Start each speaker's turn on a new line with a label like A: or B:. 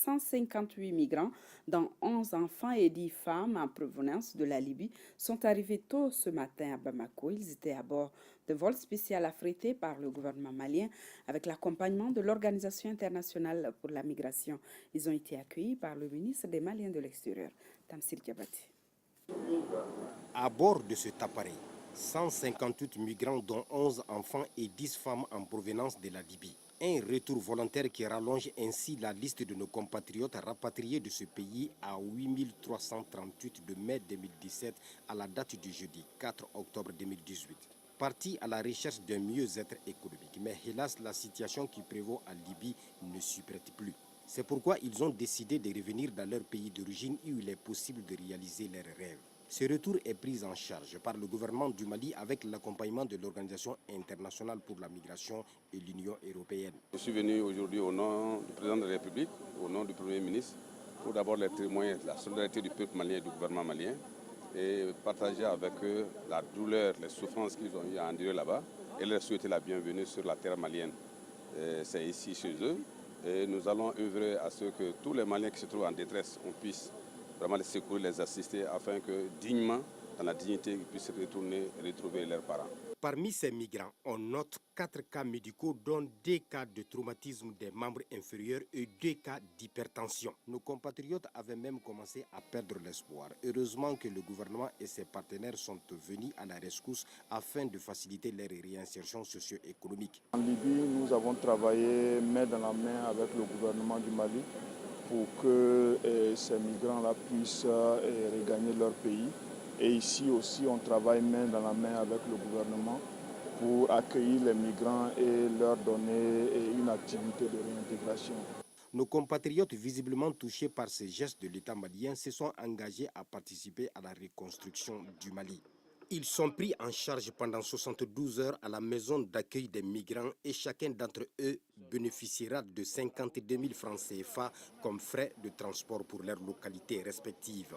A: 158 migrants, dont 11 enfants et 10 femmes en provenance de la Libye, sont arrivés tôt ce matin à Bamako. Ils étaient à bord de vols spéciaux affrétés par le gouvernement malien avec l'accompagnement de l'Organisation internationale pour la migration. Ils ont été accueillis par le ministre des Maliens de l'Extérieur, Tamsir Diabati.
B: À bord de cet appareil, 158 migrants dont 11 enfants et 10 femmes en provenance de la Libye. Un retour volontaire qui rallonge ainsi la liste de nos compatriotes rapatriés de ce pays à 8338 de mai 2017 à la date du jeudi 4 octobre 2018. Partis à la recherche d'un mieux-être économique. Mais hélas, la situation qui prévaut en Libye ne s'y prête plus. C'est pourquoi ils ont décidé de revenir dans leur pays d'origine où il est possible de réaliser leurs rêves. Ce retour est pris en charge par le gouvernement du Mali avec l'accompagnement de l'Organisation internationale pour la migration et l'Union européenne.
C: Je suis venu aujourd'hui au nom du président de la République, au nom du Premier ministre, pour d'abord les témoigner de la solidarité du peuple malien et du gouvernement malien et partager avec eux la douleur, les souffrances qu'ils ont eu à endurer là-bas et leur souhaiter la bienvenue sur la terre malienne. C'est ici chez eux et nous allons œuvrer à ce que tous les Maliens qui se trouvent en détresse, on puisse vraiment les secourir, les assister afin que dignement, dans la dignité, ils puissent retourner et retrouver leurs parents.
B: Parmi ces migrants, on note 4 cas médicaux dont 2 cas de traumatisme des membres inférieurs et 2 cas d'hypertension. Nos compatriotes avaient même commencé à perdre l'espoir. Heureusement que le gouvernement et ses partenaires sont venus à la rescousse afin de faciliter leur réinsertion socio-économique.
D: En Libye, nous avons travaillé main dans la main avec le gouvernement du Mali pour que ces migrants-là puissent regagner leur pays. Et ici aussi, on travaille main dans la main avec le gouvernement pour accueillir les migrants et leur donner une activité de réintégration.
B: Nos compatriotes visiblement touchés par ces gestes de l'État malien se sont engagés à participer à la reconstruction du Mali. Ils sont pris en charge pendant 72 heures à la maison d'accueil des migrants et chacun d'entre eux bénéficiera de 52 000 francs CFA comme frais de transport pour leurs localités respectives.